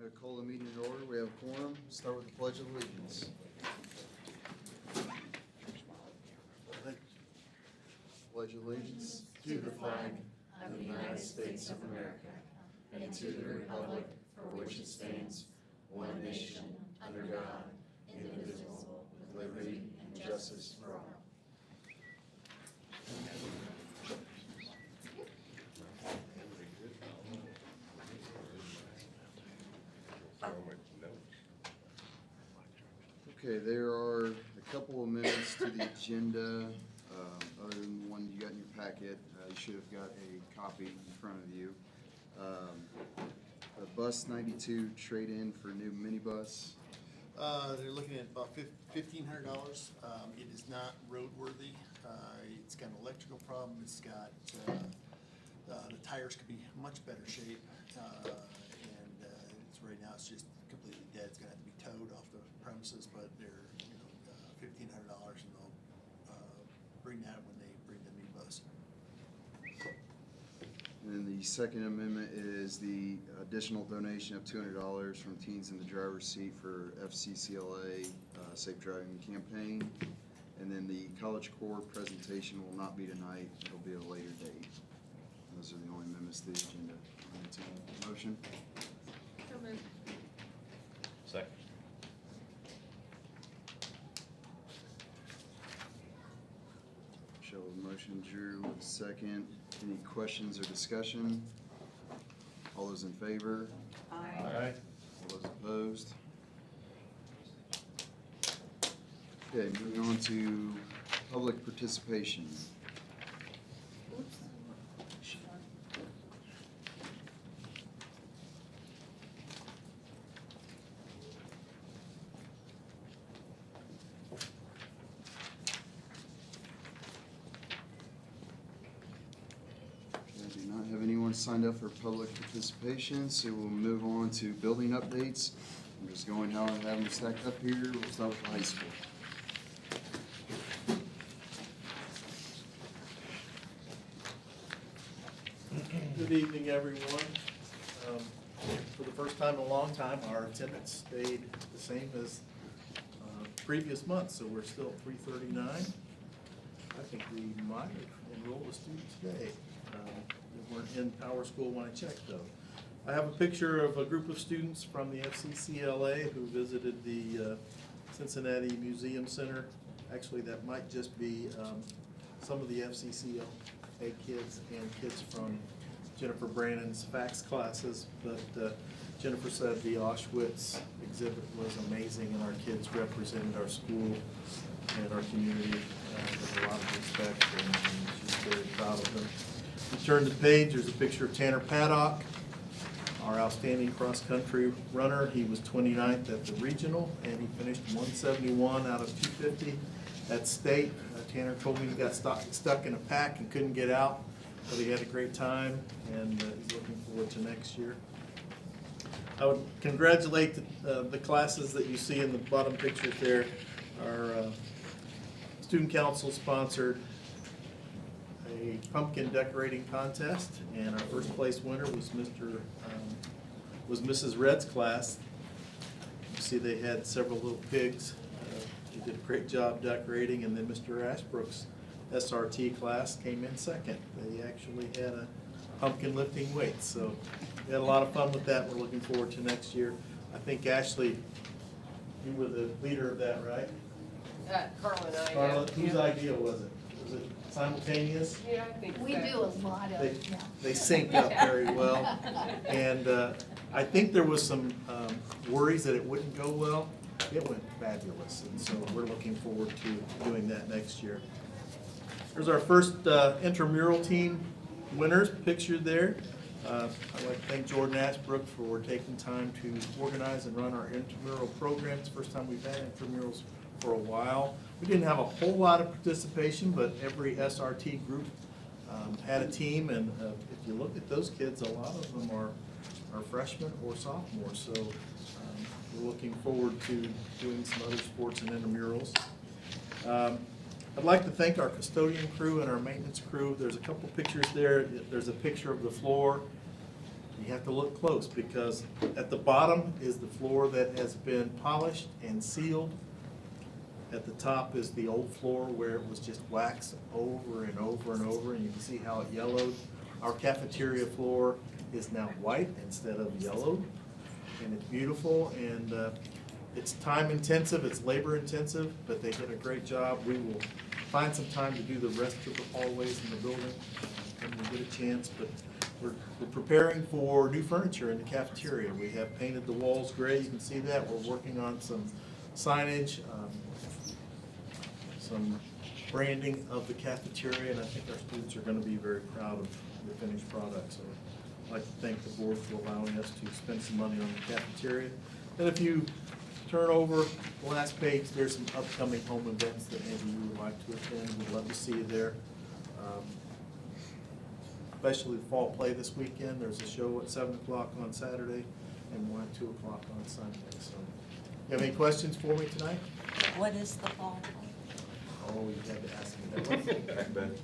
to call the meeting in order. We have a quorum. Start with the Pledge of Allegiance. Pledge allegiance to the flag of the United States of America and to the republic for which it stands, one nation, under God, indivisible, with liberty and justice for all. Okay, there are a couple of amendments to the agenda, other than the one you got in your packet. You should have got a copy in front of you. The Bus 92 trade-in for new minibus. They're looking at about $1,500. It is not roadworthy. It's got an electrical problem. It's got, the tires could be much better shape. Right now it's just completely dead. It's gonna have to be towed off the premises, but they're, $1,500 and they'll, bring that when they bring the new bus. And then the second amendment is the additional donation of $200 from Teens in the Driver's Seat for FCCLA Safe Driving Campaign. And then the College Corps presentation will not be tonight. It'll be at a later date. Those are the only amendments to the agenda. Motion? So moved. Second. Michelle with the motion, Drew with the second. Any questions or discussion? All those in favor? Aye. All those opposed? Okay, moving on to public participation. I do not have anyone signed up for public participation, so we'll move on to building updates. I'm just going how I have them stacked up here. We'll start with the high school. Good evening, everyone. For the first time in a long time, our attendance stayed the same as previous months, so we're still at 339. I think we might have enrolled a student today. They weren't in Power School when I checked, though. I have a picture of a group of students from the FCCLA who visited the Cincinnati Museum Center. Actually, that might just be some of the FCCLA kids and kids from Jennifer Brannon's FACS classes, but Jennifer said the Auschwitz exhibit was amazing and our kids represented our school and our community with a lot of respect, and she's very proud of them. If you turn the page, there's a picture of Tanner Paddock, our outstanding cross-country runner. He was 29th at the regional, and he finished 171 out of 250 at state. Tanner told me he got stuck in a pack and couldn't get out, but he had a great time, and he's looking forward to next year. I would congratulate the classes that you see in the bottom pictures there. Our student council sponsored a pumpkin decorating contest, and our first place winner was Mrs. Red's class. You see they had several little pigs. They did a great job decorating, and then Mr. Ashbrook's SRT class came in second. They actually had a pumpkin lifting weights, so we had a lot of fun with that. We're looking forward to next year. I think Ashley, you were the leader of that, right? Carla and I. Carla, Yeah. whose idea was it? Was it simultaneous? Yeah, I think so. We do a lot of, yeah. They sync up very well. And I think there was some worries that it wouldn't go well. It went fabulous, and so we're looking forward to doing that next year. There's our first intramural team winners pictured there. I'd like to thank Jordan Ashbrook for taking time to organize and run our intramural programs. First time we've had intramurals for a while. We didn't have a whole lot of participation, but every SRT group had a team, and if you look at those kids, a lot of them are freshmen or sophomores, so we're looking forward to doing some other sports and intramurals. I'd like to thank our custodian crew and our maintenance crew. There's a couple pictures there. There's a picture of the floor You have to look close because at the bottom is the floor that has been polished and sealed. At the top is the old floor where it was just waxed over and over and over, and you can see how it yellowed. Our cafeteria floor is now white instead of yellowed, and it's beautiful, and it's time intensive, it's labor intensive, but they did a great job. We will find some time to do the rest of the hallways in the building when we get a chance, but we're preparing for new furniture in the cafeteria. We have painted the walls gray, you can see that. We're working on some signage, some branding of the cafeteria, and I think our students are gonna be very proud of the finished product. So I'd like to thank the board for allowing us to spend some money on the cafeteria. And if you turn over the last page, there's some upcoming home events that maybe you would like to attend. We'd love to see you there. Especially the fall play this weekend. There's a show at 7 o'clock on Saturday and 1 at 2 o'clock on Sunday. So, you have any questions for me tonight? What is the fall? Oh, you had to ask me that one. Macbeth.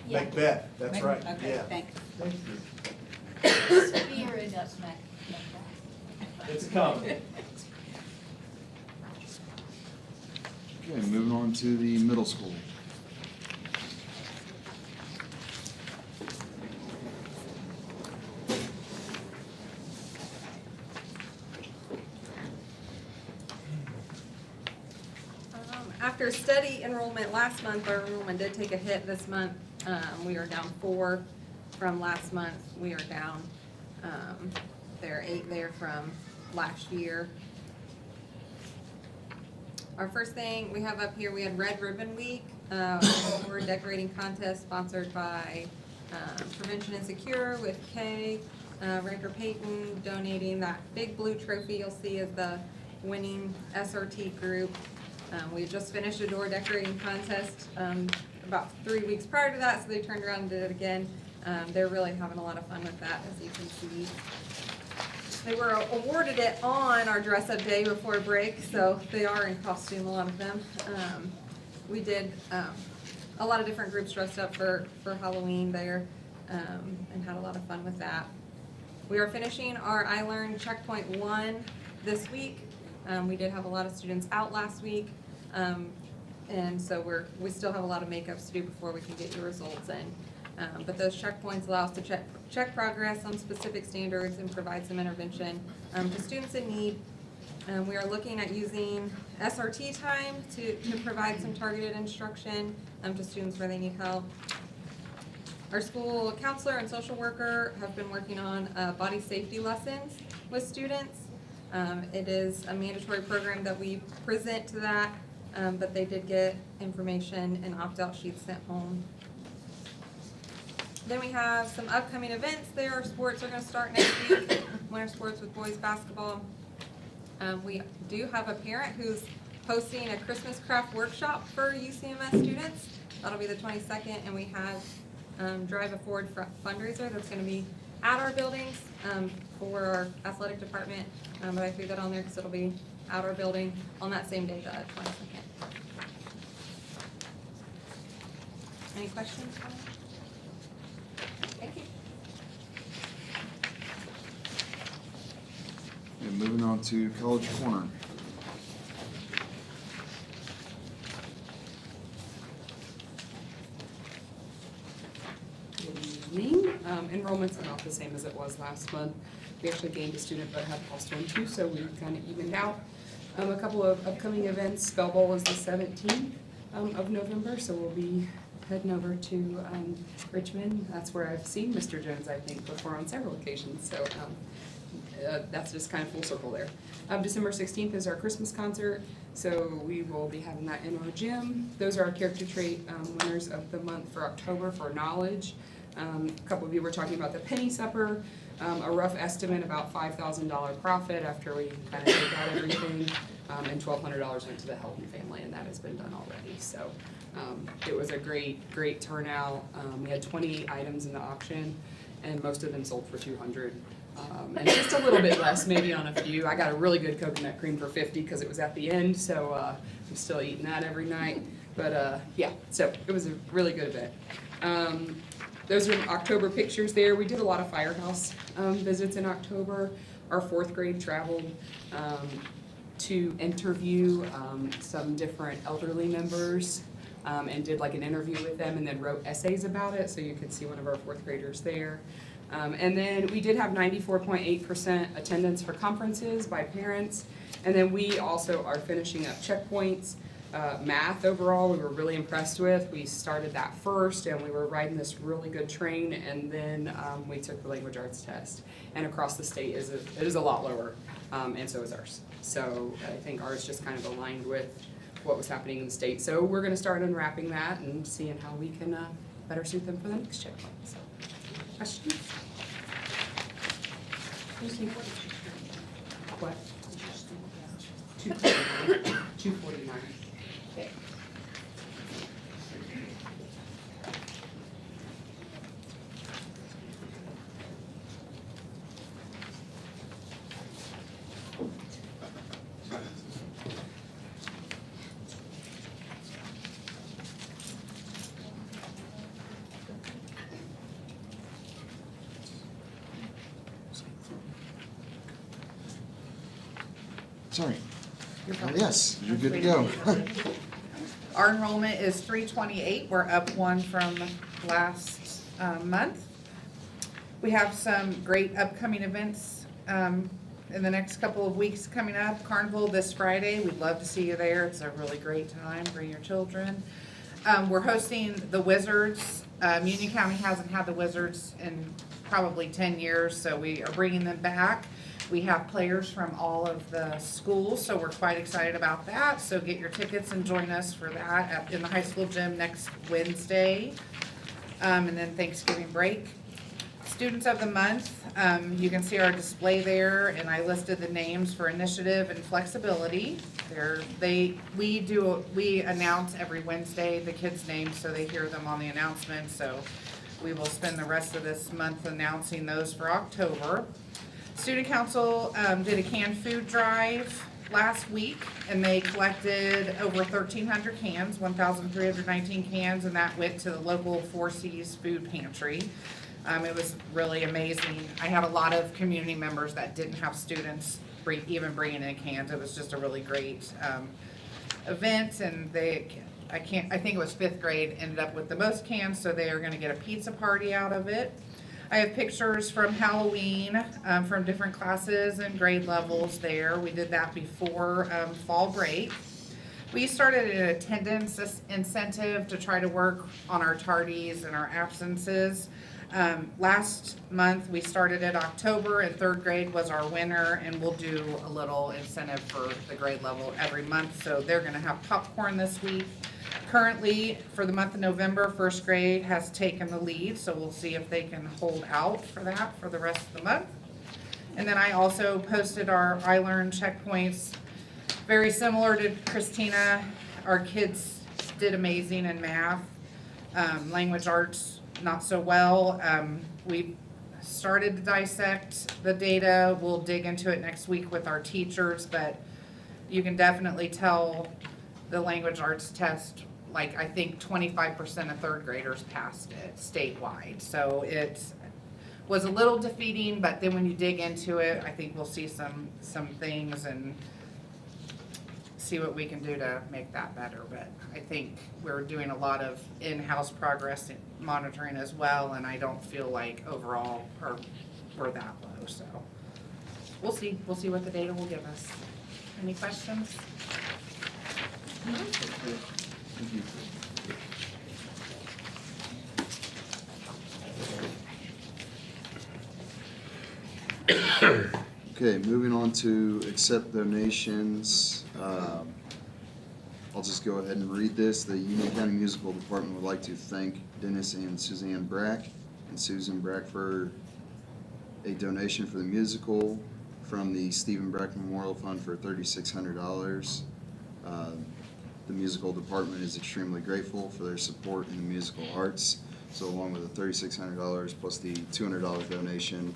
Yeah. Macbeth, that's Mac- right, Okay, yeah. thanks. Thank you. Spirit of Macbeth. It's coming. Okay, moving on to the middle school. After steady enrollment last month, our enrollment did take a hit this month. We are down 4 from last month. We are down, there are 8 there from last year. Our first thing we have up here, we had Red Ribbon Week, we're decorating contest sponsored by Prevention and Secure with Kay, Ranker Payton donating that big blue trophy you'll see as the winning SRT group. We just finished a door decorating contest about 3 weeks prior to that, so they turned around and did it again. They're really having a lot of fun with that, as you can see. They were awarded it on our dress-up day before break, so they are in costume, a lot of them. We did a lot of different groups dressed up for Halloween there and had a lot of fun with that. We are finishing our I Learn Checkpoint 1 this week. We did have a lot of students out last week, and so we still have a lot of makeups to do before we can get your results in. But those checkpoints allow us to check progress on specific standards and provide some intervention to students in need. We are looking at using SRT time to provide some targeted instruction to students where they need help. Our school counselor and social worker have been working on body safety lessons with students. It is a mandatory program that we present to that, but they did get information and opt-out sheets sent home. Then we have some upcoming events there. Our sports are gonna start next week, winter sports with boys basketball. We do have a parent who's hosting a Christmas craft workshop for UCMS students. That'll be the 22nd, and we have Drive It Forward fundraiser that's gonna be at our buildings for our athletic department. But I threw that on there because it'll be at our building on that same day, the 22nd. Any questions? Thank you. And moving on to College Corner. Good evening. Enrollment's about the same as it was last month. We actually gained a student but have lost one too, so we kind of evened out. A couple of upcoming events. Spell Bowl is the 17th of November, so we'll be heading over to Richmond. That's where I've seen Mr. Jones, I think, before on several occasions, so that's just kind of full circle there. December 16th is our Christmas concert, so we will be having that in our gym. Those are our character trait winners of the month for October for knowledge. A couple of you were talking about the penny supper. A rough estimate about $5,000 profit after we kind of take out everything, and $1,200 went to the Health and Family, and that has been done already. So it was a great turnout. We had 28 items in the auction, and most of them sold for $200. And just a little bit less maybe on a few. I got a really good coconut cream for $50 because it was at the end, so I'm still eating that every night. But yeah, so it was a really good event. those are October pictures there. We did a lot of firehouse visits in October. Our fourth grade traveled to interview some different elderly members and did like an interview with them and then wrote essays about it. So you could see one of our fourth graders there. And then we did have 94.8% attendance for conferences by parents. And then we also are finishing up checkpoints. Math overall, we were really impressed with. We started that first and we were riding this really good train, and then we took the language arts test. And across the state it is a lot lower, and so is ours. So I think ours just kind of aligned with what was happening in the state. So we're gonna start unwrapping that and seeing how we can better suit them for the next checkpoint. So, questions? What? 249. 249. Okay. Sorry. You're fine. Yes, you're good to go. Our enrollment is 328. We're up one from last month. We have some great upcoming events in the next couple of weeks coming up. Carnival this Friday. We'd love to see you there. It's a really great time. Bring your children. We're hosting the Wizards. Union County hasn't had the Wizards in probably 10 years, so we are bringing them back. We have players from all of the schools, so we're quite excited about that. So get your tickets and join us for that in the high school gym next Wednesday. And then Thanksgiving break. Students of the month, you can see our display there, and I listed the names for initiative and flexibility. We announce every Wednesday the kids' names, so they hear them on the announcement. So we will spend the rest of this month announcing those for October. Student Council did a canned food drive last week, and they collected over 1,300 cans, 1,319 cans, and that went to the local Four Cs food pantry. It was really amazing. I had a lot of community members that didn't have students even bringing in cans. It was just a really great event, and I think it was 5th grade ended up with the most cans, so they are gonna get a pizza party out of it. I have pictures from Halloween, from different classes and grade levels there. We did that before fall break. We started an attendance incentive to try to work on our tardies and our absences. Last month, we started in October, and 3rd grade was our winner, and we'll do a little incentive for the grade level every month. So they're gonna have popcorn this week. Currently, for the month of November, 1st grade has taken the lead, so we'll see if they can hold out for that for the rest of the month. And then I also posted our I Learn checkpoints, very similar to Christina. Our kids did amazing in math. Language arts, not so well. We started to dissect the data. We'll dig into it next week with our teachers, but you can definitely tell the language arts test, like I think 25% of 3rd graders passed it statewide. So it was a little defeating, but then when you dig into it, I think we'll see some things and see what we can do to make that better. But I think we're doing a lot of in-house progress in monitoring as well, and I don't feel like overall we're that low. So we'll see what the data will give us. Any questions? Thank you. Okay, moving on to accept donations. I'll just go ahead and read this. The Union County Musical Department would like to thank Dennis and Suzanne Brack and Susan Brack for a donation for the musical from the Stephen Brack Memorial Fund for $3,600. The musical department is extremely grateful for their support in the musical arts. So along with the $3,600 plus the $200 donation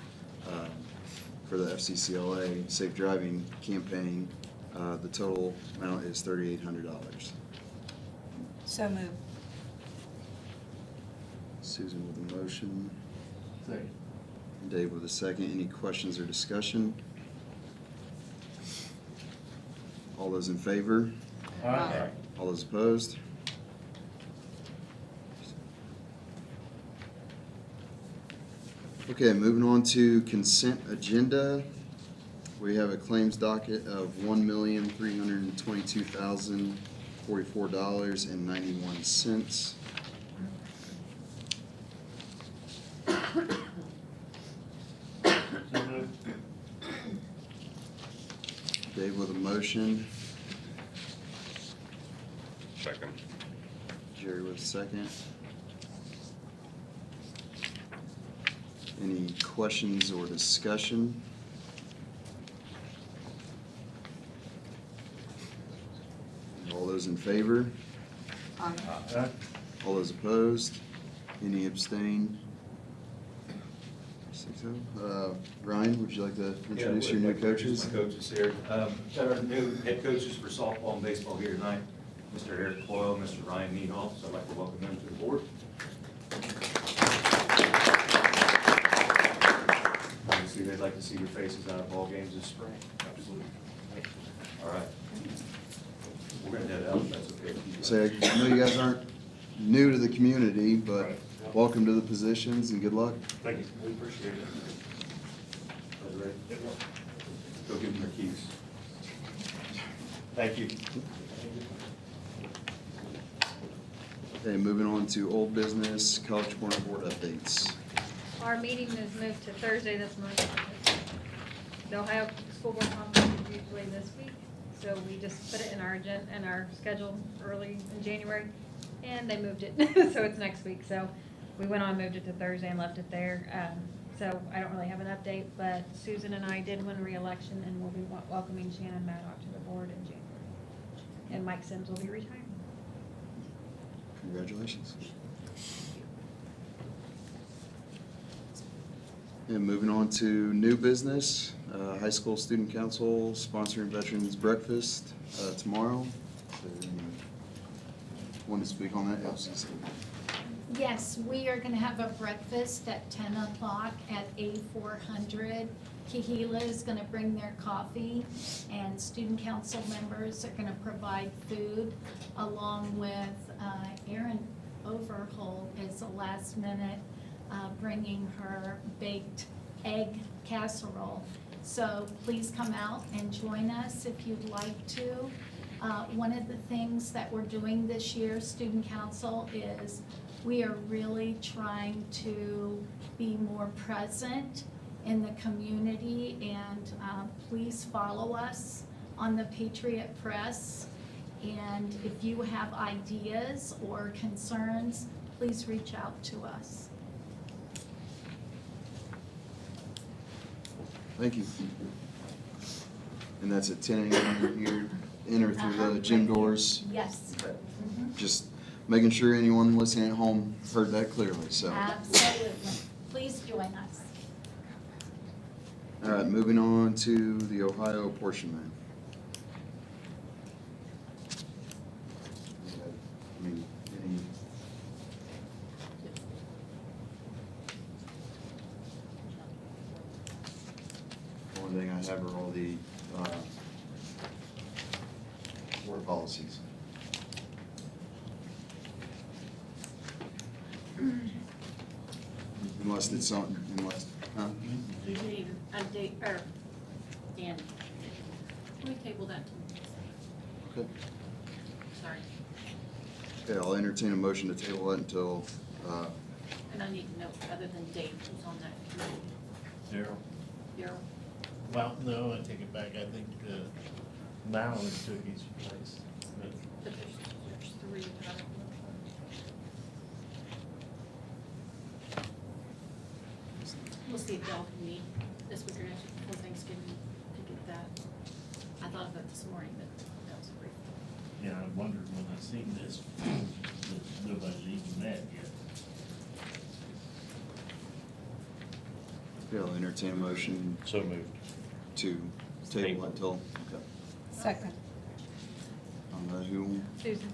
for the FCCLA Safe Driving campaign, the total amount is $3,800. So move. Susan with a motion, Second. Dave with a second. Any questions or discussion? All those in favor? Aye. All those opposed? Okay, moving on to consent agenda. We have a claims docket of $1,322,044.91. Dave with a motion, Second. Jerry with a second. Any questions or discussion? All those in favor? Aye. All those opposed? Any abstain? 6-0. Ryan, would you like to introduce your new coaches? My coaches here. Got our new head coaches for softball and baseball here tonight, Mr. Eric Coyle, Mr. Ryan Needhall, so I'd like to welcome them to the board. Obviously, they'd like to see your faces out of ball games this spring. Absolutely. All right. We're gonna head out, if that's okay with you. Say, I know you guys aren't new to the community, but welcome to the positions and good luck. Thank you. We appreciate it. Guys ready? Go give them their keys. Thank you. Okay, moving on to old business, College Corner Board updates. Our meeting is moved to Thursday this month. The Ohio School Board Conference is usually this week, so we just put it in our agenda, in our schedule early in January, and they moved it, so it's next week, so we went on, moved it to Thursday and left it there. So I don't really have an update, but Susan and I did win re-election, and we'll be welcoming Shannon Maddock to the board in January. And Mike Sims will be retiring. Congratulations. And moving on to new business, High School Student Council sponsoring Veterans Breakfast tomorrow. Want to speak on that? Yes. Yes, we are gonna have a breakfast at 10 o'clock at A400. Kahila is gonna bring their coffee, and student council members are gonna provide food, along with Erin Overholt is a last minute bringing her baked egg casserole. So please come out and join us if you'd like to. One of the things that we're doing this year, student council, is we are really trying to be more present in the community, and please follow us on the Patriot Press. And if you have ideas or concerns, please reach out to us. Thank you. And that's at 10 a.m. here, enter through the gym doors. Yes. Just making sure anyone listening at home heard that clearly, so. Absolutely. Please join us. All right, moving on to the Ohio apportionment. I mean, any? Only thing I have are all the board policies. Unless it's something, huh? We need a date, or, Dan, can we table that? Okay. Sorry. Okay, I'll entertain a motion to table that until, And I need to know, other than date, who's on that committee? Daryl. Daryl? Well, no, I take it back. I think Madeline took his place. But But there's three, but I don't know. We'll see if y'all can meet this week or next week before Thanksgiving to get that. I thought of it this morning, but that was brief. yeah, I wondered when I seen this, that nobody's even met yet. yeah, I'll entertain a motion So moved. to table until, okay. Second. Who, Susan?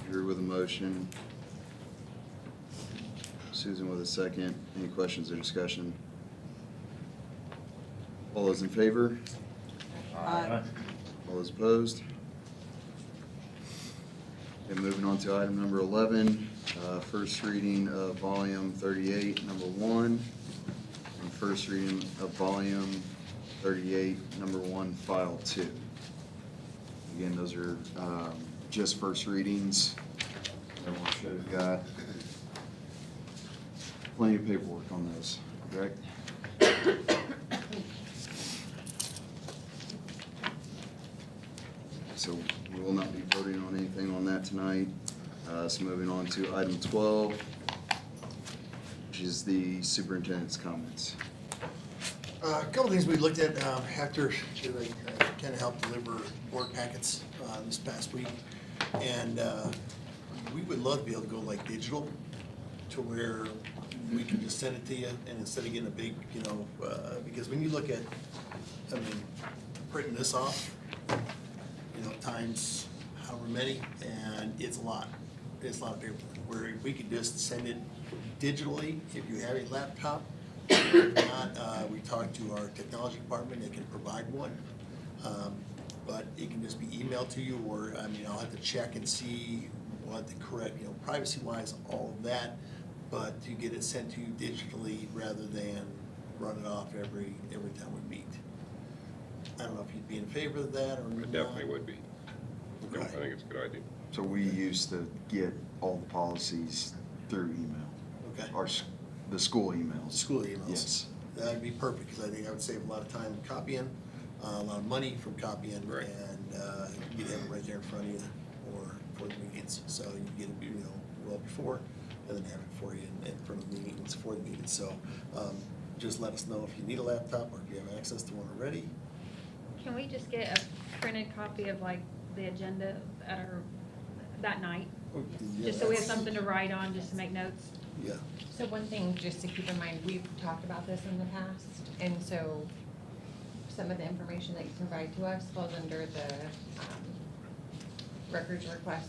Drew with a motion, Susan with a second. Any questions or discussion? All those in favor? Aye. All those opposed? Okay, moving on to item number 11, first reading of volume 38, number 1, and first reading of volume 38, number 1, file 2. Again, those are just first readings. Everyone should have got plenty of paperwork on those, correct? So we will not be voting on anything on that tonight. So moving on to item 12, which is the superintendent's comments. A couple things we looked at after I kind of helped deliver board packets this past week. And we would love to be able to go like digital to where we can just send it to you, and instead of getting a big, because when you look at, printing this off, times however many, and it's a lot. It's a lot of paper. Where we could just send it digitally if you have a laptop. If not, we talked to our technology department, they can provide one. But it can just be emailed to you, or, I'll have to check and see what the correct, privacy-wise, all of that, but to get it sent to you digitally rather than run it off every time we meet. I don't know if you'd be in favor of that or I not. definitely would be. I Okay. think it's a good idea. So we used to get all the policies through email, Okay. the school emails. School emails. Yes. That'd be perfect, because I think I would save a lot of time copying, a lot of money from copying, Right. and you'd have it right there in front of you or for the meetings. So you can get it, well before, and then have it for you in front of the meetings, for the meetings. So just let us know if you need a laptop or if you have access to one already. Can we just get a printed copy of like the agenda at our, that night? Just so we have something to write on, just to make notes? Yeah. So one thing just to keep in mind, we've talked about this in the past, and so some of the information that you provide to us falls under the records request.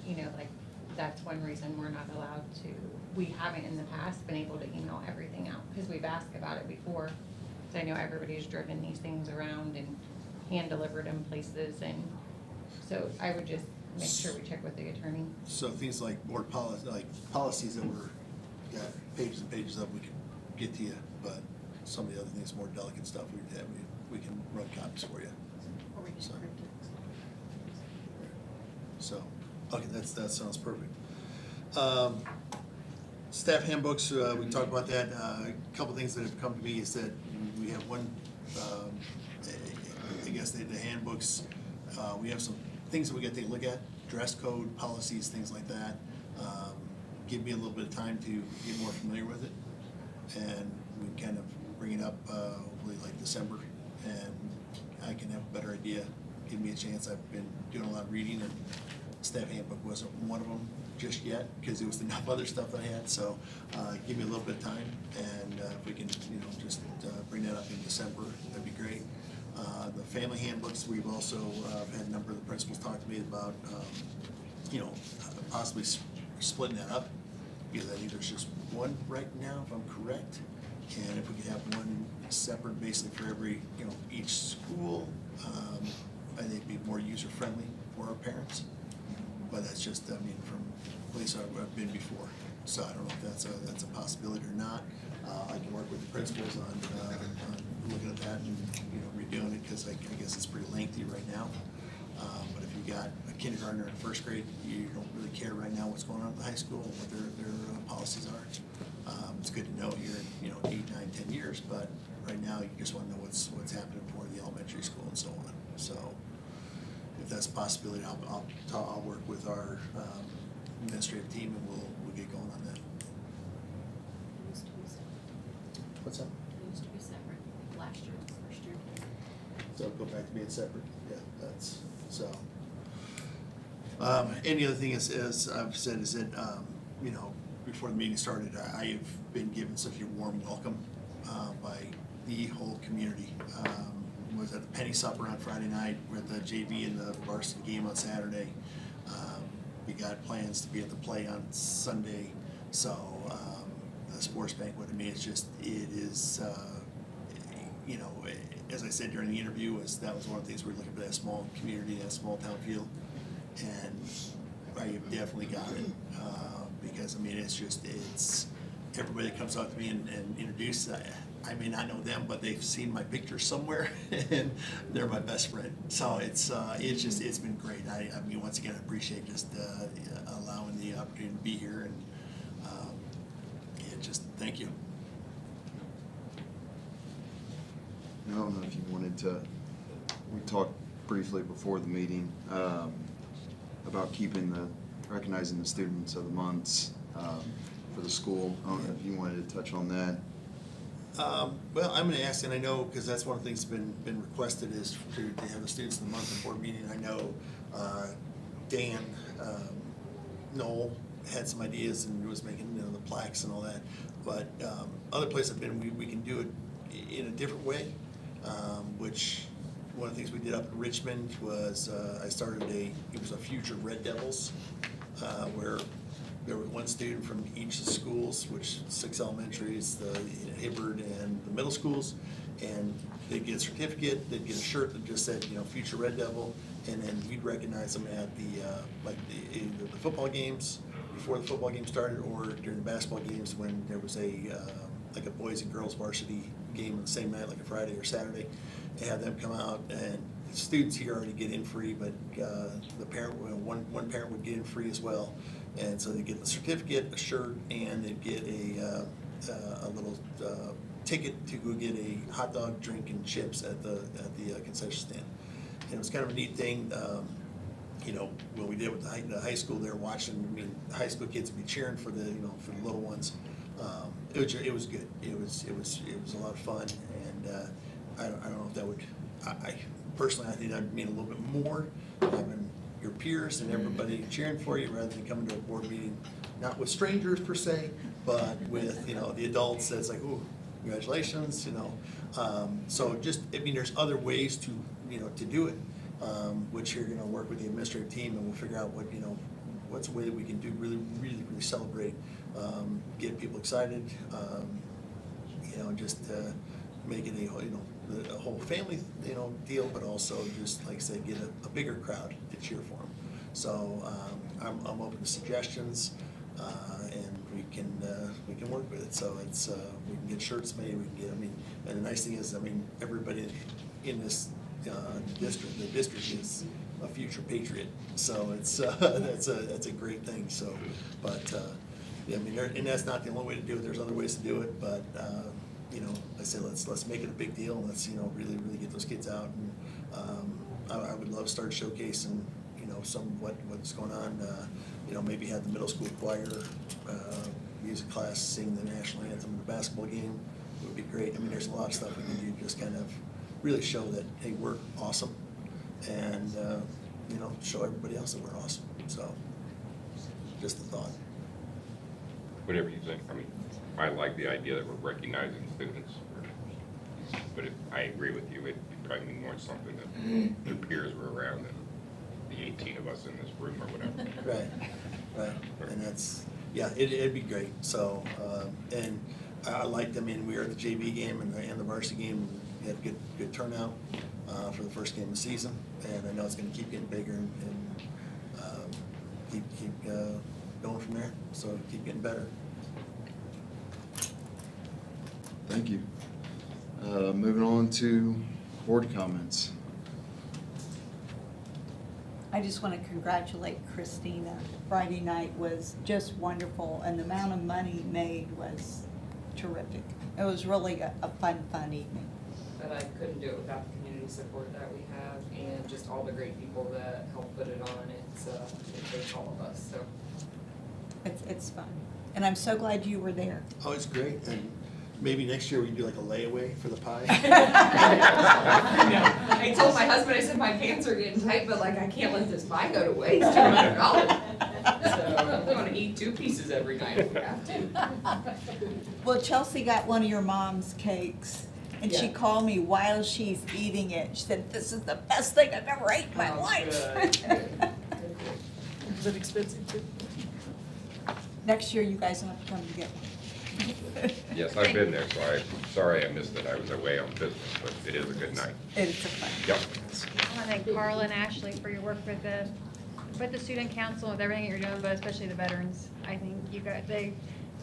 Like, that's one reason we're not allowed to, we haven't in the past been able to email everything out, because we've asked about it before. So I know everybody's driven these things around and hand-delivered them places, and so I would just make sure we check with the attorney. So things like board policy, like policies that were, got pages and pages of, we can get to you, but some of the other things, more delicate stuff, we can run copies for you. Or we just So. print it. So, okay, that sounds perfect. Staff handbooks, we talked about that. A couple things that have come to me is that we have one, I guess the handbooks, we have some things that we got to take a look at, dress code, policies, things like that. Give me a little bit of time to get more familiar with it. And we kind of bring it up, hopefully like December, and I can have a better idea. Give me a chance. I've been doing a lot of reading, and staff handbook wasn't one of them just yet, because there was enough other stuff that I had. So give me a little bit of time, and if we can, just bring that up in December, that'd be great. The family handbooks, we've also had a number of the principals talk to me about, possibly splitting that up, because I think there's just one right now, if I'm correct. And if we could have one separate, basically for every, each school, I think it'd be more user-friendly for our parents. But that's just, from places I've been before. So I don't know if that's a possibility or not. I can work with the principals on looking at that and, redoing it, because I guess it's pretty lengthy right now. But if you got a kindergartner in first grade, you don't really care right now what's going on at the high school and what their policies are. It's good to know here in, 8, 9, 10 years, but right now you just want to know what's happening for the elementary school and so on. So if that's a possibility, I'll work with our administrative team, and we'll get going on that. It used to be separate. What's that? It used to be separate. Last year was first year. So go back to being separate, yeah, that's, so. And the other thing is, as I've said, is that, before the meeting started, I have been given such a warm welcome by the whole community. Was at the Penny Supper on Friday night with the JV and the varsity game on Saturday. We got plans to be at the play on Sunday. So, the sports banquet, I mean, it is, you know, as I said during the interview, that was one of the things we're looking for, that small community, that small town feel. And you've definitely got it, because, I mean, it's everybody that comes up to me and introduces, I may not know them, but they've seen my picture somewhere, and they're my best friend. So it's been great. I mean, once again, I appreciate just allowing the opportunity to be here, and thank you. I don't know if you wanted to, we talked briefly before the meeting about recognizing the students of the months for the school. I don't know if you wanted to touch on that. Well, I'm gonna ask, and I know, because that's one of the things that's been requested, is to have the students of the month board meeting. I know Dan Knoll had some ideas and was making, you know, the plaques and all that. But other places have been, we can do it in a different way, which one of the things we did up in Richmond was I started it was a Future Red Devils, where there was one student from each of the schools, which 6 elementaries, the Hibbard and the middle schools, and they'd get a certificate, they'd get a shirt that just said, you know, Future Red Devil, and then we'd recognize them at either the football games, before the football game started, or during the basketball games when there was like a boys and girls varsity game on the same night, like a Friday or Saturday, and have them come out, and the students here already get in free, but the parent, one parent would get in free as well. And so they get the certificate, a shirt, and they get a little ticket to go get a hot dog, drink, and chips at the concession stand. And it was kind of a neat thing. You know, what we did with the high school, they were watching. I mean, the high school kids would be cheering for the little ones. It was good. It was a lot of fun, and I don't know if that would. I personally, I think that would mean a little bit more having your peers and everybody cheering for you, rather than coming to a board meeting, not with strangers per se, but with, you know, the adults. That's like, ooh, congratulations, you know. So just, I mean, there's other ways to, you know, to do it, which you're going to work with the administrative team, and we'll figure out what, you know, what's a way that we can do really celebrate, get people excited, you know, just make it a, you know, a whole family, you know, deal, but also just, like I said, get a bigger crowd to cheer for them. So I'm open to suggestions, and we can work with it. So it's we can get shirts made. We can get. I mean, and the nice thing is, I mean, everybody in this district, the district is a future patriot. So it's that's a great thing. So, but yeah, I mean, and that's not the only way to do it. There's other ways to do it, but. You know, I said let's make it a big deal, and let's, you know, really get those kids out, and I would love to start showcasing, you know, what's going on. You know, maybe have the middle school choir, music class sing the national anthem in the basketball game. It would be great. I mean, there's a lot of stuff we can do, just kind of really show that, hey, we're awesome, and you know, show everybody else that we're awesome. So, just a thought. Whatever you think. I mean, I like the idea that we're recognizing students, but I agree with you, it'd probably be more something that their peers were around than the 18 of us in this room or whatever. Right, and that's, yeah, it'd be great. So, and I liked, I mean, we were at the JV game and the varsity game, we had good turnout for the first game of the season, and I know it's gonna keep getting bigger and keep going from there, so keep getting better. Thank you. Moving on to board comments. I just want to congratulate Christina. Friday night was just wonderful, and the amount of money made was terrific. It was really a fun evening. But I couldn't do it without the community support that we have and just all the great people that help put it on. It takes all of us, so. It's fun, and I'm so glad you were there. Oh, it's great, and maybe next year we can do like a layaway for the pie. I told my husband, I said, my pants are getting tight, but like, I can't let this pie go to waste, $200. So I'm gonna eat 2 pieces every night if we have to. Well, Chelsea got one of your mom's cakes, and she Yeah. called me while she's eating it. She said, "This is the best thing I've ever ate in my life." Good. Is it expensive too? Next year, you guys will have to come and get one. Yes, I've been there, so I'm sorry I missed it. I was away on business, but it is a good night. It's a fun. Yep. I want to thank Carla and Ashley for your work with the student council, with everything that you're doing, but especially the veterans. I think they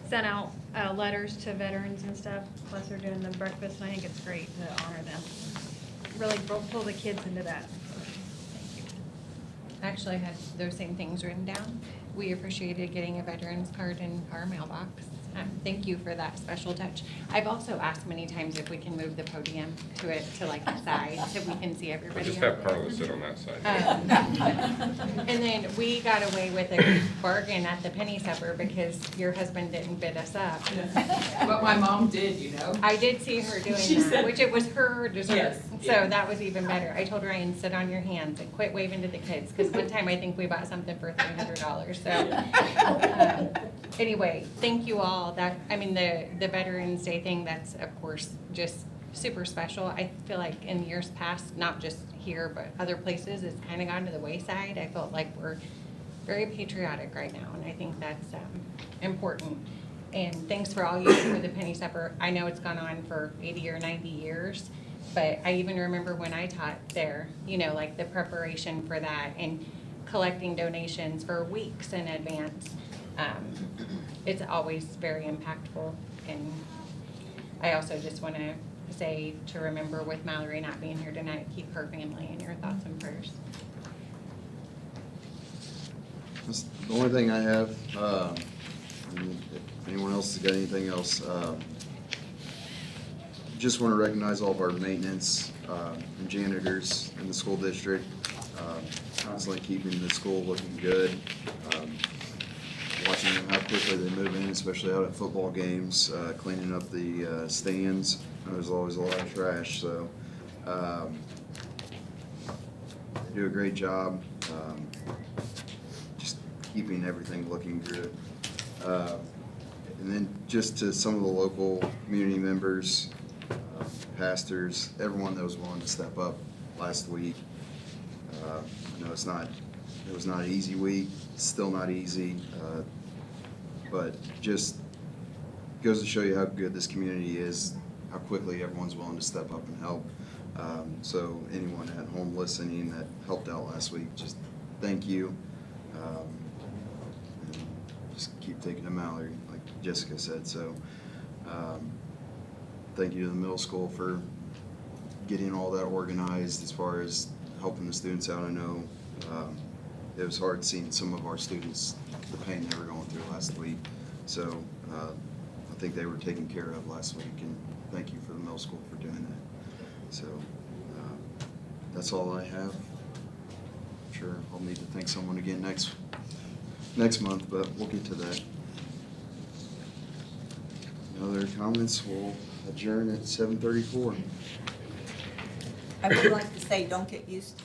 sent out letters to veterans and stuff, plus they're doing the breakfast, and I think it's great to honor them. Really pull the kids into that. I actually had those same things written down. We appreciated getting a veterans card in our mailbox. Thank you for that special touch. I've also asked many times if we can move the podium to like the side so we can see everybody. Just out have there. Carla sit on that side. And then we got away with a bargain at the penny supper because your husband didn't bid us up. But my mom did, you know. I did see her doing She that, said- which it was her dessert. Yes, So yeah. that was even better. I told Ryan, sit on your hands and quit waving to the kids, because one time I think we bought something for $300, so. Anyway, thank you all. The Veterans Day thing, that's of course just super special. I feel like in years past, not just here, but other places, it's kind of gone to the wayside. I felt like we're very patriotic right now, and I think that's important. And thanks for all you do for the penny supper. I know it's gone on for 80 or 90 years, but I even remember when I taught there, like the preparation for that and collecting donations for weeks in advance. It's always very impactful. And I also just want to say to remember with Mallory not being here tonight, keep her family in your thoughts and prayers. That's the only thing I have. And if anyone else has got anything else, just want to recognize all of our maintenance and janitors in the school district, constantly keeping the school looking good, watching how quickly they move in, especially out at football games, cleaning up the stands. There's always a lot of trash, so they do a great job. Just keeping everything looking good. And then just to some of the local community members, pastors, everyone that was willing to step up last week. I know it was not an easy week, it's still not easy, but just goes to show you how good this community is, how quickly everyone's willing to step up and help. So anyone at home listening that helped out last week, just thank you. And just keep taking to Mallory, like Jessica said. So thank you to the middle school for getting all that organized as far as helping the students out. I know it was hard seeing some of our students, the pain they were going through last week. So I think they were taken care of last week, and thank you for the middle school for doing that. So that's all I have. I'm sure I'll need to thank someone again next month, but we'll get to that. No other comments? We'll adjourn at 7:34. I would like to say, don't get used to